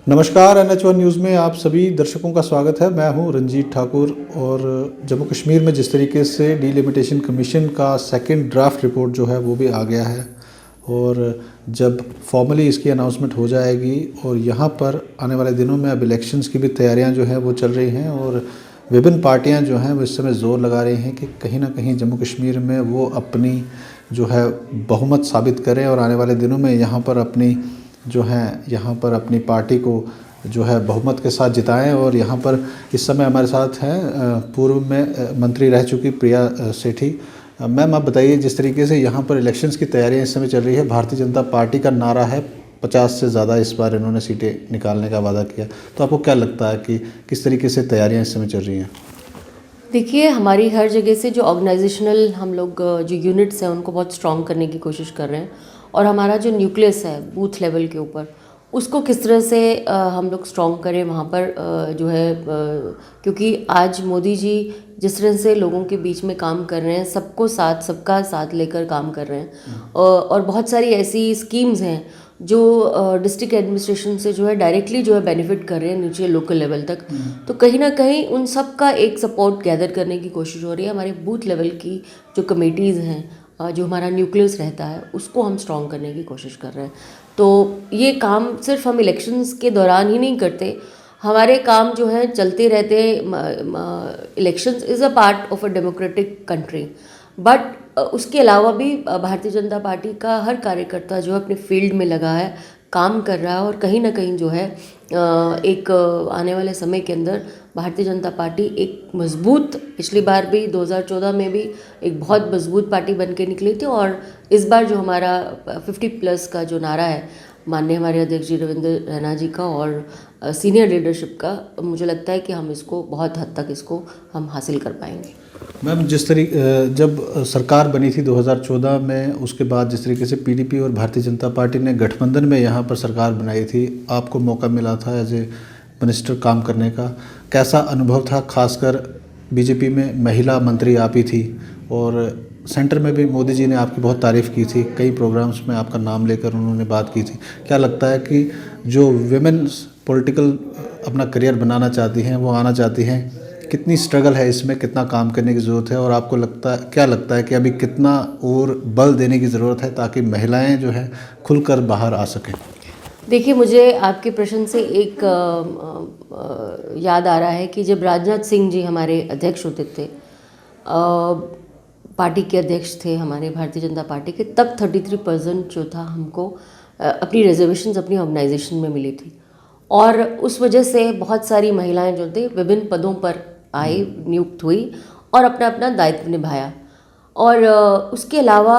नमस्कार, NH1 news में आप सभी दर्शकों का स्वागत है। मैं हूं रंजीत ठाकुर। और जम्मू कश्मीर में जिस तरीके से डिलिमिटेशन कमीशन का सेकंड ड्राफ्ट रिपोर्ट जो है वो भी आ गया है, और जब फॉर्मली इसकी अनाउंसमेंट हो जाएगी और यहाँ पर आने वाले दिनों में अब इलेक्शंस की भी तैयारियाँ जो हैं वो चल रही हैं, और विभिन्न पार्टियाँ जो हैं वो इस समय ज़ोर लगा रही हैं कि कहीं ना कहीं जम्मू कश्मीर में वो अपनी जो है बहुमत साबित करें और आने वाले दिनों में यहाँ पर अपनी पार्टी को जो है बहुमत के साथ जिताएं। और यहाँ पर इस समय हमारे साथ हैं पूर्व में मंत्री रह चुकी प्रिया सेठी। मैम, आप बताइए, जिस तरीके से यहाँ पर इलेक्शंस की तैयारियाँ इस समय चल रही है, भारतीय जनता पार्टी का नारा है 50 से ज़्यादा इस बार इन्होंने सीटें निकालने का वादा किया, तो आपको क्या लगता है कि किस तरीके से तैयारियाँ इस समय चल रही हैं? देखिए, हमारी हर जगह से जो ऑर्गेनाइजेशनल हम लोग जो यूनिट्स हैं उनको बहुत स्ट्रॉन्ग करने की कोशिश कर रहे हैं, और हमारा जो न्यूक्लियस है बूथ लेवल के ऊपर उसको किस तरह से हम लोग स्ट्रॉन्ग करें वहाँ पर जो है क्योंकि आज मोदी जी जिस तरह से लोगों के बीच में काम कर रहे हैं, सबका साथ लेकर काम कर रहे हैं, और बहुत सारी ऐसी स्कीम्स हैं जो डिस्ट्रिक्ट एडमिनिस्ट्रेशन से जो है डायरेक्टली जो है बेनिफिट कर रहे हैं नीचे लोकल लेवल तक। तो कहीं ना कहीं उन सब का एक सपोर्ट गैदर करने की कोशिश हो रही है। हमारे बूथ लेवल की जो कमेटीज़ हैं, जो हमारा न्यूक्लियस रहता है, उसको हम स्ट्रॉन्ग करने की कोशिश कर रहे हैं। तो ये काम सिर्फ हम इलेक्शंस के दौरान ही नहीं करते, हमारे काम जो है चलते रहते हैं। Elections is a part of a democratic country, but उसके अलावा भी भारतीय जनता पार्टी का हर कार्यकर्ता जो है अपने फील्ड में लगा है, काम कर रहा है, और कहीं ना कहीं जो है एक आने वाले समय के अंदर भारतीय जनता पार्टी एक मजबूत, पिछली बार भी 2014 में भी एक बहुत मजबूत पार्टी बन के निकली थी, और इस बार जो हमारा 50+ का जो नारा है माननीय हमारे अध्यक्ष जी रविंद्र रैना जी का और सीनियर लीडरशिप का, मुझे लगता है कि हम इसको बहुत हद तक इसको हम हासिल कर पाएंगे। मैम, जब सरकार बनी थी 2014 में, उसके बाद जिस तरीके से PDP और भारतीय जनता पार्टी ने गठबंधन में यहाँ पर सरकार बनाई थी, आपको मौका मिला था एज ए मिनिस्टर काम करने का, कैसा अनुभव था? खासकर BJP में महिला मंत्री आप ही थी, और सेंटर में भी मोदी जी ने आपकी बहुत तारीफ़ की थी, कई प्रोग्राम्स में आपका नाम लेकर उन्होंने बात की थी। क्या लगता है कि जो विमेन्स पॉलिटिकल अपना करियर बनाना चाहती हैं, वो आना चाहती हैं, कितनी स्ट्रगल है इसमें, कितना काम करने की ज़रूरत है, और आपको क्या लगता है कि अभी कितना और बल देने की ज़रूरत है ताकि महिलाएं जो है खुलकर बाहर आ सकें? देखिए, मुझे आपके प्रश्न से एक याद आ रहा है कि जब राजनाथ सिंह जी हमारे अध्यक्ष होते थे, पार्टी के अध्यक्ष थे हमारे भारतीय जनता पार्टी के, तब 33% जो था हमको अपनी रिजर्वेशंस अपनी ऑर्गेनाइजेशन में मिली थी, और उस वजह से बहुत सारी महिलाएं जो थे विभिन्न पदों पर आई, नियुक्त हुई और अपना अपना दायित्व निभाया। और उसके अलावा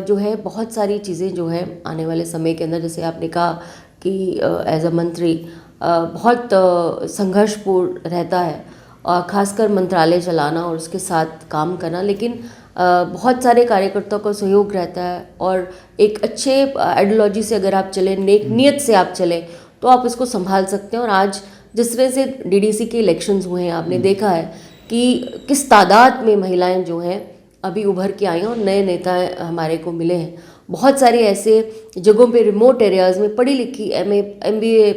जो है बहुत सारी चीज़ें जो है आने वाले समय के अंदर, जैसे आपने कहा कि एज अ मंत्री बहुत संघर्षपूर्ण रहता है, और ख़ासकर मंत्रालय चलाना और उसके साथ काम करना, लेकिन बहुत सारे कार्यकर्ताओं का सहयोग रहता है, और एक अच्छे आइडियोलॉजी से अगर आप चलें, नेक नीयत से आप चलें, तो आप इसको संभाल सकते हैं। और आज जिस तरह से DDC के इलेक्शंस हुए हैं, आपने देखा है कि किस तादाद में महिलाएं जो हैं अभी उभर के आई हैं, और नए नेता हमारे को मिले हैं। बहुत सारे ऐसे जगहों पे, रिमोट एरियाज़ में पढ़ी लिखी MA MBA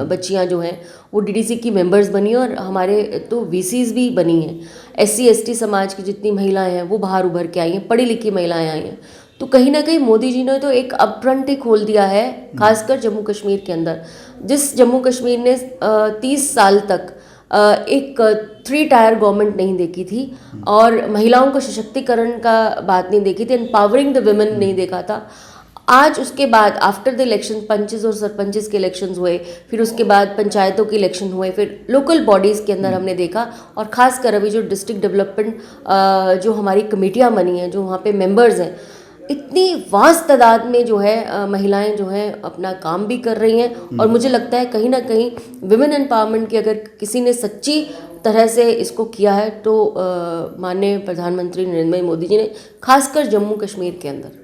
बच्चियां जो हैं वो DDC की मेंबर्स बनी हैं, और हमारे तो VCs भी बनी हैं। SC ST समाज की जितनी महिलाएं हैं वो बाहर उभर के आई हैं, पढ़ी लिखी महिलाएं आई हैं। तो कहीं ना कहीं मोदी जी ने तो एक अपफ्रंट ही खोल दिया है, खासकर जम्मू कश्मीर के अंदर। जिस जम्मू कश्मीर ने 30 साल तक एक 3 टायर गवर्नमेंट नहीं देखी थी, और महिलाओं को सशक्तिकरण का बात नहीं देखी थी, एम्पावरिंग द वुमेन नहीं देखा था। आज उसके बाद आफ्टर द इलेक्शन पंचेस और सरपंचेस के इलेक्शंस हुए, फिर उसके बाद पंचायतों के इलेक्शन हुए, फिर लोकल बॉडीज़ के अंदर हमने देखा, और ख़ासकर अभी जो डिस्ट्रिक्ट डेवलपमेंट जो हमारी कमेटियाँ बनी हैं, जो वहाँ पे मेंबर्स हैं, इतनी वास्ट तादाद में जो है महिलाएं जो हैं अपना काम भी कर रही हैं। और मुझे लगता है कहीं ना कहीं विमेन एम्पावरमेंट की अगर किसी ने सच्ची तरह से इसको किया है तो माननीय प्रधानमंत्री नरेंद्र भाई मोदी जी ने, खासकर जम्मू कश्मीर के अंदर।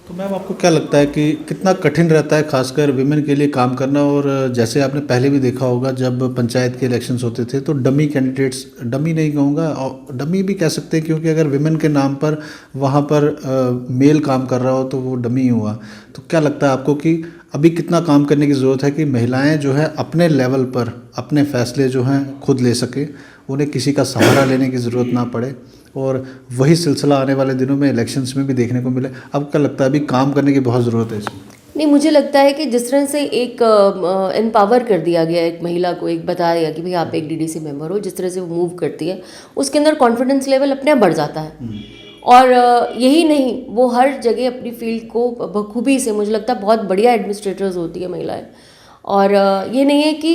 तो मैम, आपको क्या लगता है कि कितना कठिन रहता है खासकर विमेन के लिए काम करना? और जैसे आपने पहले भी देखा होगा, जब पंचायत के इलेक्शंस होते थे तो डमी कैंडिडेट्स, डमी नहीं कहूँगा, और डमी भी कह सकते हैं, क्योंकि अगर विमेन के नाम पर वहाँ पर मेल काम कर रहा हो तो वो डमी हुआ। तो क्या लगता है आपको कि अभी कितना काम करने की ज़रूरत है कि महिलाएं जो है अपने लेवल पर अपने फैसले जो हैं खुद ले सकें, उन्हें किसी का सहारा लेने की ज़रूरत ना पड़े, और वही सिलसिला आने वाले दिनों में इलेक्शंस में भी देखने को मिले। आपको क्या लगता है अभी काम करने की बहुत ज़रूरत है इसमें? नहीं, मुझे लगता है कि जिस तरह से एक एम्पावर कर दिया गया एक महिला को, एक बता दिया कि भाई आप एक डीडीसी मेंबर हो, जिस तरह से वो मूव करती है उसके अंदर कॉन्फिडेंस लेवल अपने आप बढ़ जाता है। और यही नहीं, वो हर जगह अपनी फील्ड को बखूबी से, मुझे लगता है बहुत बढ़िया एडमिनिस्ट्रेटर्स होती है महिलाएं। और ये नहीं है कि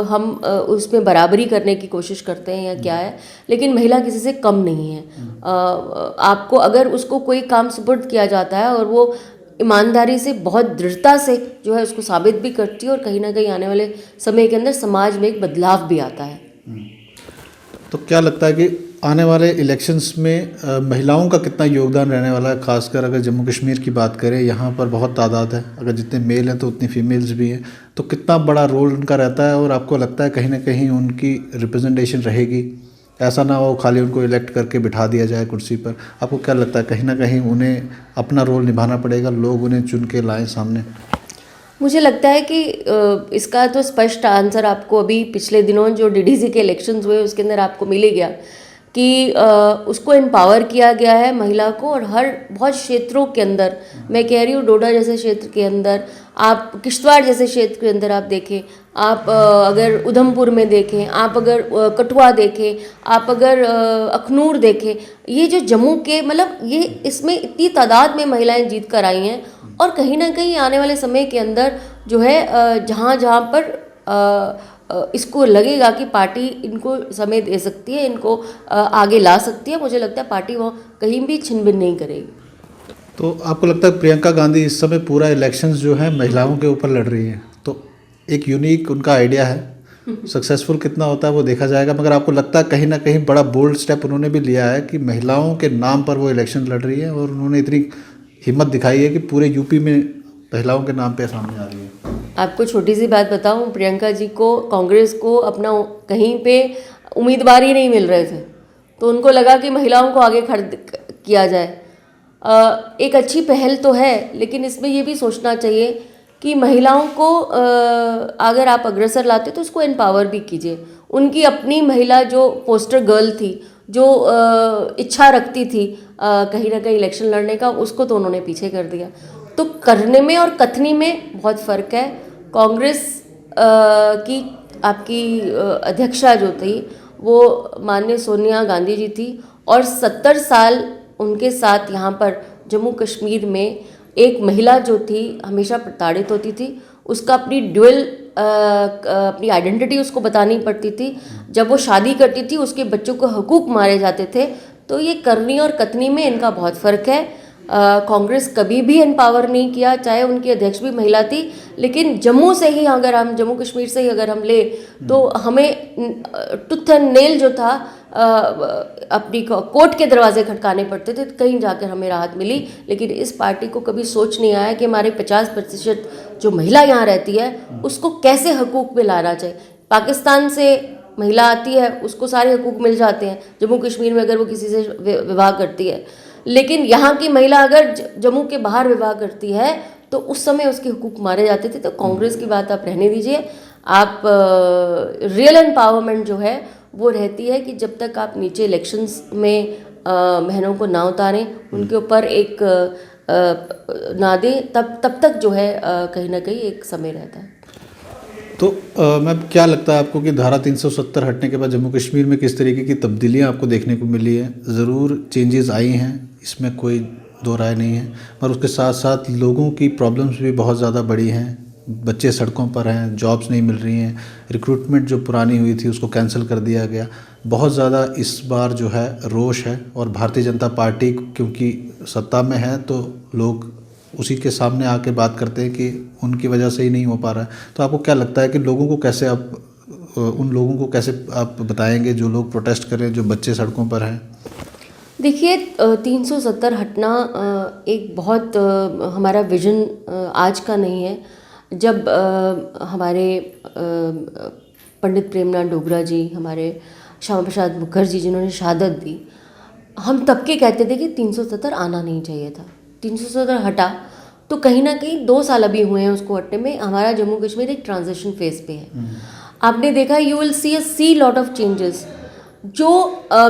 हम उसमें बराबरी करने की कोशिश करते हैं या क्या है, लेकिन महिला किसी से कम नहीं है। आपको अगर उसको कोई काम सुपुर्द किया जाता है और वो ईमानदारी से, बहुत दृढ़ता से जो है उसको साबित भी करती है, और कहीं ना कहीं आने वाले समय के अंदर समाज में एक बदलाव भी आता है। तो क्या लगता है कि आने वाले इलेक्शंस में महिलाओं का कितना योगदान रहने वाला है? खासकर अगर जम्मू कश्मीर की बात करें, यहाँ पर बहुत तादाद है, अगर जितने मेल हैं तो उतनी फीमेल्स भी हैं, तो कितना बड़ा रोल उनका रहता है? और आपको लगता है कहीं ना कहीं उनकी रिप्रेजेंटेशन रहेगी? ऐसा ना हो खाली उनको इलेक्ट करके बिठा दिया जाए कुर्सी पर। आपको क्या लगता है कहीं ना कहीं उन्हें अपना रोल निभाना पड़ेगा, लोग उन्हें चुन के लाएँ सामने? मुझे लगता है कि इसका तो स्पष्ट आंसर आपको अभी पिछले दिनों जो डीडीसी के इलेक्शंस हुए उसके अंदर आपको मिल ही गया कि उसको एम्पावर किया गया है महिला को। और हर बहुत क्षेत्रों के अंदर, मैं कह रही हूँ डोडा जैसे क्षेत्र के अंदर, आप किश्तवाड़ जैसे क्षेत्र के अंदर आप देखें, आप अगर उधमपुर में देखें, आप अगर कठुआ देखें, आप अगर अखनूर देखें, ये जो जम्मू के, मतलब ये इसमें इतनी तादाद में महिलाएं जीत कर आई हैं। और कहीं ना कहीं आने वाले समय के अंदर जो है जहाँ जहाँ पर इसको लगेगा कि पार्टी इनको समय दे सकती है, इनको आगे ला सकती है, मुझे लगता है पार्टी वो कहीं भी छिन-भिन नहीं करेगी। तो आपको लगता है प्रियंका गांधी इस समय पूरा इलेक्शंस जो है महिलाओं के ऊपर लड़ रही है, तो एक यूनिक उनका आइडिया है, सक्सेसफुल कितना होता है वो देखा जाएगा। मगर आपको लगता है कहीं ना कहीं बड़ा बोल्ड स्टेप उन्होंने भी लिया है कि महिलाओं के नाम पर वो इलेक्शन लड़ रही है, और उन्होंने इतनी हिम्मत दिखाई है कि पूरे यूपी में महिलाओं के नाम पे सामने आ रही है। आपको छोटी सी बात बताऊं, प्रियंका जी को, कांग्रेस को अपना कहीं पे उम्मीदवार ही नहीं मिल रहे थे, तो उनको लगा कि महिलाओं को आगे खड़ा किया जाए। एक अच्छी पहल तो है, लेकिन इसमें ये भी सोचना चाहिए कि महिलाओं को अगर आप अग्रसर लाते तो उसको एम्पावर भी कीजिए। उनकी अपनी महिला जो पोस्टर गर्ल थी, जो इच्छा रखती थी कहीं ना कहीं इलेक्शन लड़ने का, उसको तो उन्होंने पीछे कर दिया। तो करने में और कथनी में बहुत फ़र्क है। कांग्रेस की आपकी अध्यक्षा जो थी वो माननीय सोनिया गांधी जी थी, और 70 साल उनके साथ यहाँ पर जम्मू कश्मीर में एक महिला जो थी हमेशा प्रताड़ित होती थी, उसका अपनी ड्यूअल अपनी आइडेंटिटी उसको बतानी पड़ती थी। जब वो शादी करती थी उसके बच्चों को हकूक मारे जाते थे। तो ये करनी और कथनी में इनका बहुत फ़र्क है। कांग्रेस कभी भी एम्पावर नहीं किया, चाहे उनकी अध्यक्ष भी महिला थी, लेकिन जम्मू से ही अगर हम, जम्मू कश्मीर से ही अगर हम ले, तो हमें टूथ एंड नेल जो था अपनी कोर्ट के दरवाजे खटकाने पड़ते थे, कहीं जाकर हमें राहत मिली। लेकिन इस पार्टी को कभी सोच नहीं आया कि हमारे 50% जो महिला यहाँ रहती है उसको कैसे हकूक़ में लाना चाहिए। पाकिस्तान से महिला आती है उसको सारे हकूक़ मिल जाते हैं, जम्मू कश्मीर में अगर वो किसी से विवाह करती है, लेकिन यहाँ की महिला अगर जम्मू के बाहर विवाह करती है तो उस समय उसके हकूक़ मारे जाते थे। तो कांग्रेस की बात आप रहने दीजिए। आप रियल एम्पावरमेंट जो है वो रहती है कि जब तक आप नीचे इलेक्शंस में बहनों को ना उतारें, उनके ऊपर एक ना दें, तब तक जो है कहीं ना कहीं एक समय रहता है। तो मैम क्या लगता है आपको कि धारा 370 हटने के बाद जम्मू कश्मीर में किस तरीके की तब्दीलियां आपको देखने को मिली है? ज़रूर चेंजेस आई हैं, इसमें कोई दो राय नहीं है, पर उसके साथ साथ लोगों की प्रॉब्लम्स भी बहुत ज़्यादा बड़ी हैं। बच्चे सड़कों पर हैं, जॉब्स नहीं मिल रही हैं, रिक्रूटमेंट जो पुरानी हुई थी उसको कैंसिल कर दिया गया। बहुत ज़्यादा इस बार जो है रोष है, और भारतीय जनता पार्टी क्योंकि सत्ता में है तो लोग उसी के सामने आके बात करते हैं कि उनकी वजह से ही नहीं हो पा रहा है। तो आपको क्या लगता है कि लोगों को कैसे आप, उन लोगों को कैसे आप बताएंगे जो लोग प्रोटेस्ट करें, जो बच्चे सड़कों पर हैं? देखिए, 370 हटना एक बहुत हमारा विजन आज का नहीं है। जब हमारे पंडित प्रेमनाथ डोगरा जी, हमारे श्यामा प्रसाद मुखर्जी जिन्होंने शहादत दी, हम तब के कहते थे कि 370 आना नहीं चाहिए था। 370 हटा, तो कहीं ना कहीं 2 साल अभी हुए हैं उसको हटने में, हमारा जम्मू कश्मीर एक ट्रांजिशन फेज पे है। आपने देखा you will see lot of changes. जो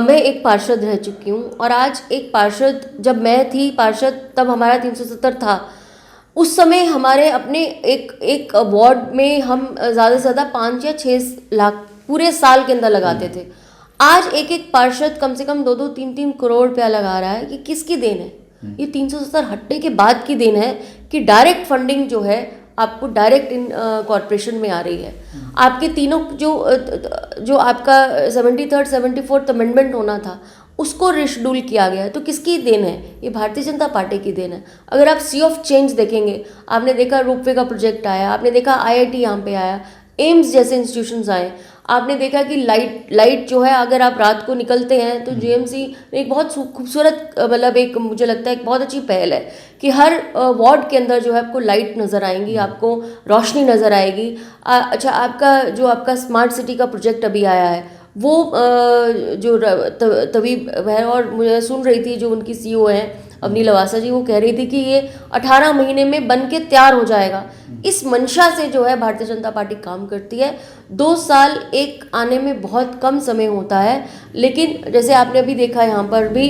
मैं एक पार्षद रह चुकी हूँ और आज एक पार्षद, जब मैं थी पार्षद तब हमारा 370 था। उस समय हमारे अपने एक वार्ड में हम ज़्यादा से ज़्यादा 5 या 6 लाख पूरे साल के अंदर लगाते थे। आज एक पार्षद कम से कम 2-2, 3-3 करोड़ रुपया लगा रहा है। ये किसकी देन है? ये 370 हटने के बाद की देन है कि डायरेक्ट फंडिंग जो है आपको डायरेक्ट इन कॉरपोरेशन में आ रही है। आपके तीनों जो आपका 73rd 74th अमेंडमेंट होना था उसको रिशेड्यूल किया गया है। तो किसकी देन है? ये भारतीय जनता पार्टी की देन है। अगर आप सी ऑफ चेंज देखेंगे, आपने देखा रोपवे का प्रोजेक्ट आया, आपने देखा IIT यहाँ पे आया, एम्स जैसे इंस्टीट्यूशंस आए, आपने देखा कि लाइट जो है अगर आप रात को निकलते हैं तो GMC ने एक बहुत खूबसूरत मतलब एक मुझे लगता है एक बहुत अच्छी पहल है कि हर वार्ड के अंदर जो है आपको लाइट नज़र आएंगी, आपको रोशनी नज़र आएगी। अच्छा, आपका स्मार्ट सिटी का प्रोजेक्ट अभी आया है वो जो तवीब है, और मुझे सुन रही थी जो उनकी CEO हैं अवनी लवासा जी, वो कह रही थी कि ये 18 महीने में बन के तैयार हो जाएगा। इस मंशा से जो है भारतीय जनता पार्टी काम करती है। 2 साल एक आने में बहुत कम समय होता है, लेकिन जैसे आपने अभी देखा यहाँ पर भी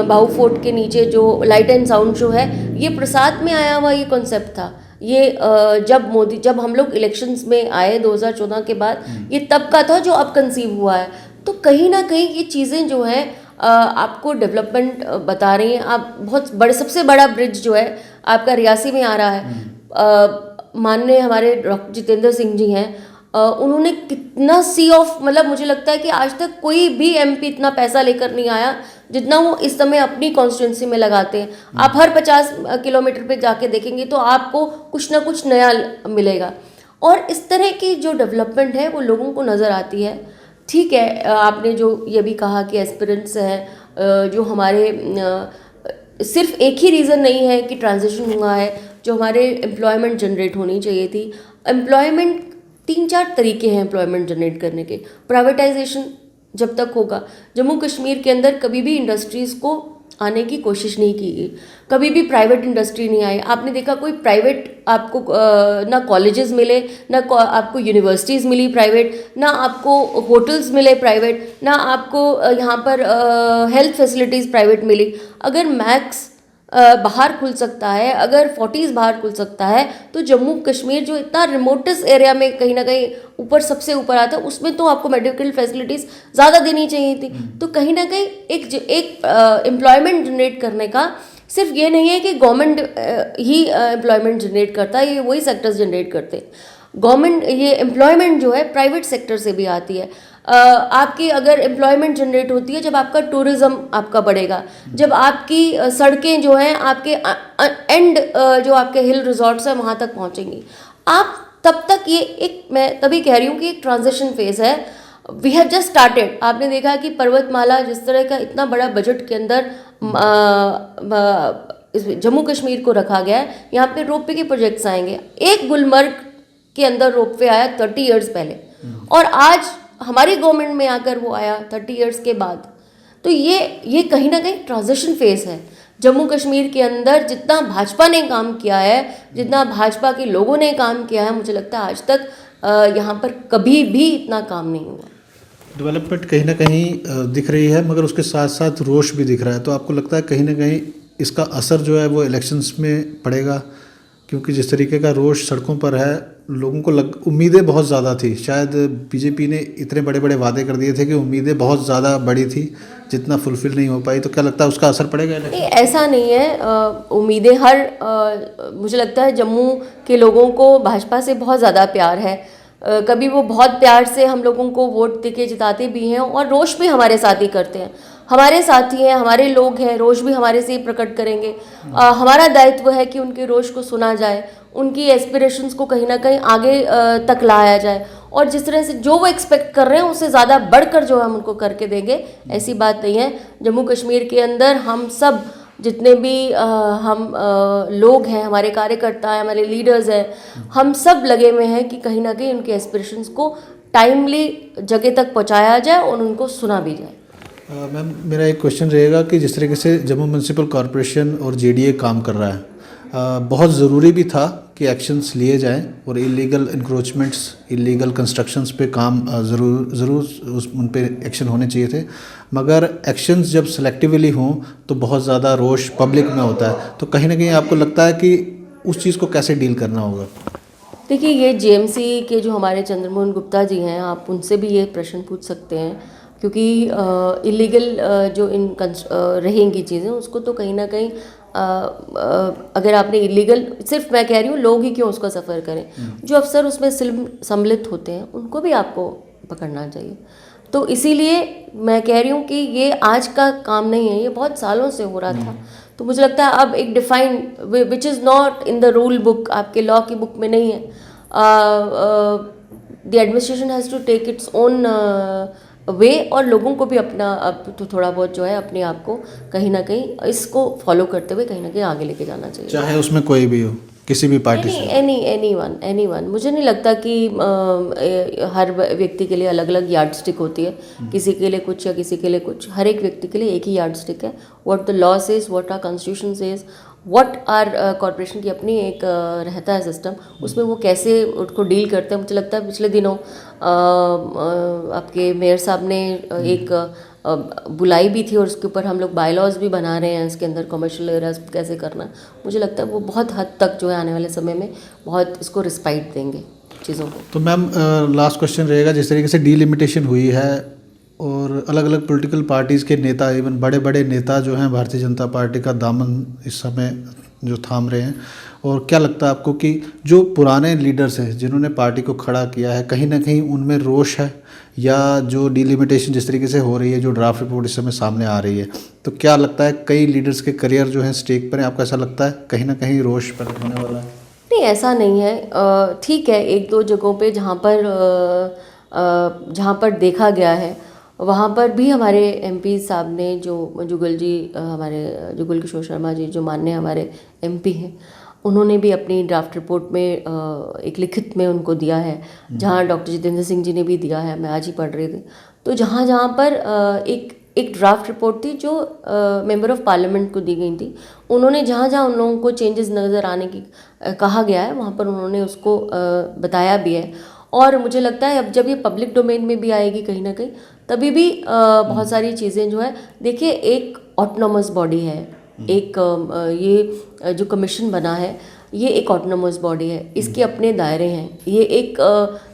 बाहू फोर्ट के नीचे जो लाइट एंड साउंड शो है, ये प्रसाद में आया हुआ ये कॉन्सेप्ट था। ये जब हम लोग इलेक्शंस में आए 2014 के बाद, ये तब का था जो अब कंसीव हुआ है। तो कहीं ना कहीं ये चीज़ें जो हैं आपको डेवलपमेंट बता रही हैं। आप बहुत बड़े, सबसे बड़ा ब्रिज जो है आपका रियासी में आ रहा है। माननीय हमारे डॉक्टर जितेंद्र सिंह जी हैं, उन्होंने कितना मतलब मुझे लगता है कि आज तक कोई भी MP इतना पैसा लेकर नहीं आया जितना वो इस समय अपनी कॉन्स्टिट्यूंसी में लगाते हैं। आप हर 50 किलोमीटर पे जाके देखेंगे तो आपको कुछ ना कुछ नया मिलेगा। और इस तरह की जो डेवलपमेंट है वो लोगों को नज़र आती है। ठीक है, आपने जो ये भी कहा कि एस्पिरेंट्स हैं जो हमारे सिर्फ एक ही रीज़न नहीं है कि ट्रांजिशन हुआ है, जो हमारे एम्प्लॉयमेंट जनरेट होनी चाहिए थी। एम्प्लॉयमेंट 3-4 तरीके हैं एम्प्लॉयमेंट जनरेट करने के। प्राइवेटाइजेशन जब तक होगा, जम्मू कश्मीर के अंदर कभी भी इंडस्ट्रीज़ को आने की कोशिश नहीं की गई, कभी भी प्राइवेट इंडस्ट्री नहीं आई। आपने देखा कोई प्राइवेट आपको ना कॉलेजेस मिले, ना आपको यूनिवर्सिटीज़ मिली प्राइवेट, ना आपको होटल्स मिले प्राइवेट, ना आपको यहाँ पर हेल्थ फैसिलिटीज़ प्राइवेट मिली। अगर मैक्स बाहर खुल सकता है, अगर 40s बाहर खुल सकता है, तो जम्मू कश्मीर जो इतना रिमोटेस्ट एरिया में कहीं ना कहीं ऊपर सबसे ऊपर आता है, उसमें तो आपको मेडिकल फैसिलिटीज़ ज़्यादा देनी चाहिए थी। तो कहीं ना कहीं एक एम्प्लॉयमेंट जनरेट करने का सिर्फ ये नहीं है कि गवर्नमेंट ही एम्प्लॉयमेंट जनरेट करता है, ये वही सेक्टर्स जनरेट करते हैं। गवर्नमेंट ये एम्प्लॉयमेंट जो है प्राइवेट सेक्टर से भी आती है। आपकी अगर एम्प्लॉयमेंट जनरेट होती है जब आपका टूरिज़्म आपका बढ़ेगा, जब आपकी सड़कें जो हैं आपके एंड जो आपके हिल रिजॉर्ट्स हैं वहाँ तक पहुँचेंगी। आप तब तक मैं तभी कह रही हूँ कि एक ट्रांजिशन फेज़ है। We have just started. आपने देखा कि पर्वतमाला जिस तरह का इतना बड़ा बजट के अंदर जम्मू कश्मीर को रखा गया है, यहाँ पे रोपवे के प्रोजेक्ट्स आएंगे। एक गुलमर्ग के अंदर रोपवे आया 30 इयर्स पहले, और आज हमारी गवर्नमेंट में आकर वो आया 30 इयर्स के बाद। तो ये कहीं ना कहीं ट्रांजिशन फेज़ है। जम्मू कश्मीर के अंदर जितना भाजपा ने काम किया है, जितना भाजपा के लोगों ने काम किया है, मुझे लगता है आज तक यहाँ पर कभी भी इतना काम नहीं हुआ। डेवलपमेंट कहीं ना कहीं दिख रही है, मगर उसके साथ साथ रोष भी दिख रहा है। तो आपको लगता है कहीं ना कहीं इसका असर जो है वो इलेक्शंस में पड़ेगा? क्योंकि जिस तरीके का रोष सड़कों पर है, लोगों को उम्मीदें बहुत ज़्यादा थी। शायद बीजेपी ने इतने बड़े बड़े वादे कर दिए थे कि उम्मीदें बहुत ज़्यादा बड़ी थी, जितना फुलफिल नहीं हो पाई। तो क्या लगता है उसका असर पड़ेगा? नहीं, ऐसा नहीं है। उम्मीदें मुझे लगता है जम्मू के लोगों को भाजपा से बहुत ज़्यादा प्यार है। कभी वो बहुत प्यार से हम लोगों को वोट देके जिताते भी हैं, और रोष भी हमारे साथ ही करते हैं। हमारे साथी हैं, हमारे लोग हैं, रोष भी हमारे से ही प्रकट करेंगे। हमारा दायित्व है कि उनके रोष को सुना जाए, उनकी एस्पिरेशंस को कहीं ना कहीं आगे तक लाया जाए, और जिस तरह से जो वो एक्सपेक्ट कर रहे हैं उससे ज़्यादा बढ़कर जो हम उनको करके देंगे, ऐसी बात नहीं है। जम्मू कश्मीर के अंदर हम सब जितने भी हम लोग हैं, हमारे कार्यकर्ता हैं, हमारे लीडर्स हैं, हम सब लगे हुए हैं कि कहीं ना कहीं उनके एस्पिरेशंस को टाइमली जगह तक पहुंचाया जाए और उनको सुना भी जाए। मैम, मेरा एक क्वेश्चन रहेगा कि जिस तरीके से जम्मू म्यूनसिपल कॉरपोरेशन और JDA काम कर रहा है, बहुत ज़रूरी भी था कि एक्शंस लिए जाएं और इलीगल इंक्रोचमेंट्स, इलीगल कंस्ट्रक्शंस पे काम ज़रूर उन पे एक्शन होने चाहिए थे, मगर एक्शंस जब सेलेक्टिवली हों तो बहुत ज़्यादा रोष पब्लिक में होता है। तो कहीं ना कहीं आपको लगता है कि उस चीज़ को कैसे डील करना होगा? देखिए, ये जेएमसी के जो हमारे चंद्रमोहन गुप्ता जी हैं, आप उनसे भी ये प्रश्न पूछ सकते हैं, क्योंकि इलीगल जो रहेंगी चीज़ें, उसको तो कहीं ना कहीं अगर आपने इलीगल, सिर्फ मैं कह रही हूँ लोग ही क्यों उसका सफ़र करें, जो अफसर उसमें सम्मिलित होते हैं उनको भी आपको पकड़ना चाहिए। तो इसीलिए मैं कह रही हूँ कि ये आज का काम नहीं है, ये बहुत सालों से हो रहा था। तो मुझे लगता है अब एक defined which is not in the rule book, आपके लॉ की बुक में नहीं है। The administration has to take its own way, और लोगों को भी अपना अब तो थोड़ा बहुत जो है अपने आप को कहीं ना कहीं इसको फॉलो करते हुए कहीं ना कहीं आगे लेके जाना चाहिए, चाहे उसमें कोई भी हो, किसी भी पार्टी से। Any one. मुझे नहीं लगता कि हर व्यक्ति के लिए अलग अलग यार्ड स्टिक होती है, किसी के लिए कुछ या किसी के लिए कुछ। हर एक व्यक्ति के लिए एक ही यार्ड स्टिक है। What the law says, what our constitution says, what our corporation की अपनी एक रहता है सिस्टम, उसमें वो कैसे उसको डील करते हैं। मुझे लगता है पिछले दिनों आपके मेयर साहब ने एक बुलाई भी थी, और उसके ऊपर हम लोग बायलॉज भी बना रहे हैं, इसके अंदर कमर्शियल एरियाज कैसे करना। मुझे लगता है वो बहुत हद तक जो है आने वाले समय में बहुत इसको रिस्पाइट देंगे चीज़ों को। तो मैम लास्ट क्वेश्चन रहेगा, जिस तरीके से डीलिमिटेशन हुई है और अलग अलग पॉलिटिकल पार्टीज़ के नेता, इवन बड़े बड़े नेता जो हैं भारतीय जनता पार्टी का दामन इस समय जो थाम रहे हैं, और क्या लगता है आपको कि जो पुराने लीडर्स हैं जिन्होंने पार्टी को खड़ा किया है, कहीं ना कहीं उनमें रोष है, या जो डीलिमिटेशन जिस तरीके से हो रही है, जो ड्राफ्ट रिपोर्ट इस समय सामने आ रही है, तो क्या लगता है कई लीडर्स के करियर जो हैं स्टेक पर हैं? आपको ऐसा लगता है कहीं ना कहीं रोष प्रकट होने वाला है? नहीं, ऐसा नहीं है। ठीक है, एक दो जगहों पे जहाँ पर देखा गया है, वहाँ पर भी हमारे एमपी साहब ने, जो जुगल जी, हमारे जुगल किशोर शर्मा जी जो माननीय हमारे एमपी हैं, उन्होंने भी अपनी ड्राफ्ट रिपोर्ट में एक लिखित में उनको दिया है, जहाँ डॉक्टर जितेंद्र सिंह जी ने भी दिया है, मैं आज ही पढ़ रही थी। तो जहाँ जहाँ पर एक ड्राफ्ट रिपोर्ट थी जो मेंबर ऑफ पार्लियामेंट को दी गई थी, उन्होंने जहाँ जहाँ उन लोगों को चेंजेस नज़र आने की कहा गया है, वहाँ पर उन्होंने उसको बताया भी है। और मुझे लगता है अब जब ये पब्लिक डोमेन में भी आएगी कहीं ना कहीं, तभी भी बहुत सारी चीज़ें जो है, देखिए एक ऑटोनोमस बॉडी है, एक ये जो कमीशन बना है, ये एक ऑटोनोमस बॉडी है, इसके अपने दायरे हैं। ये एक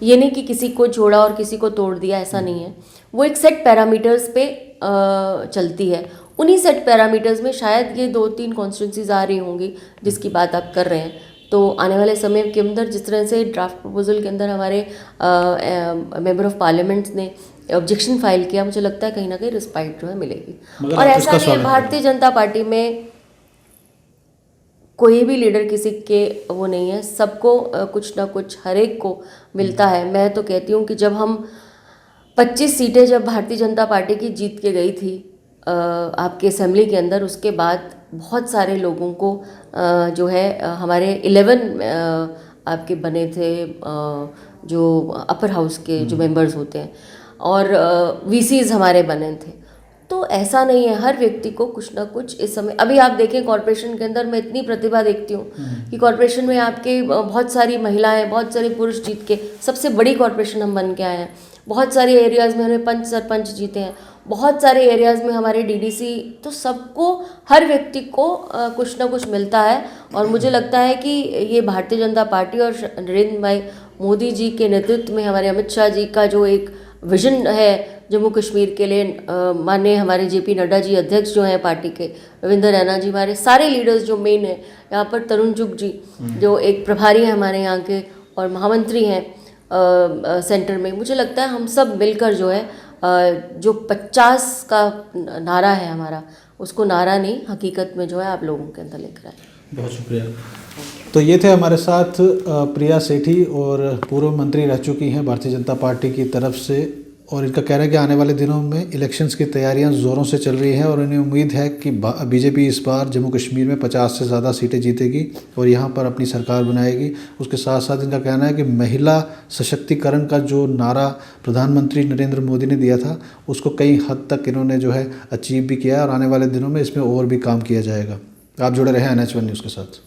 ये नहीं कि किसी को जोड़ा और किसी को तोड़ दिया, ऐसा नहीं है। वो एक सेट पैरामीटर्स पे चलती है। उन्हीं सेट पैरामीटर्स में शायद ये 2-3 कॉन्स्टिट्यूंसीज आ रही होंगी जिसकी बात आप कर रहे हैं। तो आने वाले समय के अंदर जिस तरह से ड्राफ्ट प्रपोजल के अंदर हमारे मेंबर ऑफ पार्लियामेंट ने ऑब्जेक्शन फाइल किया, मुझे लगता है कहीं ना कहीं रिस्पाइट जो है मिलेगी। और ऐसा नहीं है भारतीय जनता पार्टी में कोई भी लीडर किसी के वो नहीं है, सबको कुछ ना कुछ हर एक को मिलता है। मैं तो कहती हूँ कि जब हम 25 सीटें जब भारतीय जनता पार्टी की जीत के गई थी आपके असेंबली के अंदर, उसके बाद बहुत सारे लोगों को जो है हमारे 11 आपके बने थे जो अपर हाउस के जो मेंबर्स होते हैं, और वीसीज हमारे बने थे। तो ऐसा नहीं है, हर व्यक्ति को कुछ ना कुछ इस समय, अभी आप देखें कॉरपोरेशन के अंदर मैं इतनी प्रतिभा देखती हूँ कि कॉरपोरेशन में आपके बहुत सारी महिलाएं, बहुत सारे पुरुष जीत के सबसे बड़ी कॉरपोरेशन हम बन के आए हैं। बहुत सारे एरियाज़ में हमें पंच सरपंच जीते हैं, बहुत सारे एरियाज़ में हमारे डीडीसी। तो सबको, हर व्यक्ति को कुछ ना कुछ मिलता है। और मुझे लगता है कि ये भारतीय जनता पार्टी और नरेंद्र भाई मोदी जी के नेतृत्व में हमारे अमित शाह जी का जो एक विजन है जम्मू कश्मीर के लिए, माननीय हमारे जेपी नड्डा जी अध्यक्ष जो हैं पार्टी के, रविंद्र रैना जी, हमारे सारे लीडर्स जो मेन है यहाँ पर, तरुण चुग जी जो एक प्रभारी हैं हमारे यहाँ के और महामंत्री हैं सेंटर में, मुझे लगता है हम सब मिलकर जो है जो 50 का नारा है हमारा, उसको नारा नहीं हकीकत में जो है आप लोगों के अंदर लेकर आए। बहुत शुक्रिया। तो ये थे हमारे साथ प्रिया सेठी, और पूर्व मंत्री रह चुकी हैं भारतीय जनता पार्टी की तरफ से, और इनका कहना है कि आने वाले दिनों में इलेक्शंस की तैयारियां ज़ोरों से चल रही हैं, और इन्हें उम्मीद है कि बीजेपी इस बार जम्मू कश्मीर में 50 से ज़्यादा सीटें जीतेगी और यहाँ पर अपनी सरकार बनाएगी। उसके साथ साथ इनका कहना है कि महिला सशक्तिकरण का जो नारा प्रधानमंत्री नरेंद्र मोदी ने दिया था, उसको कई हद तक इन्होंने जो है अचीव भी किया है, और आने वाले दिनों में इसमें और भी काम किया जाएगा। आप जुड़े रहें NH1 न्यूज़ के साथ।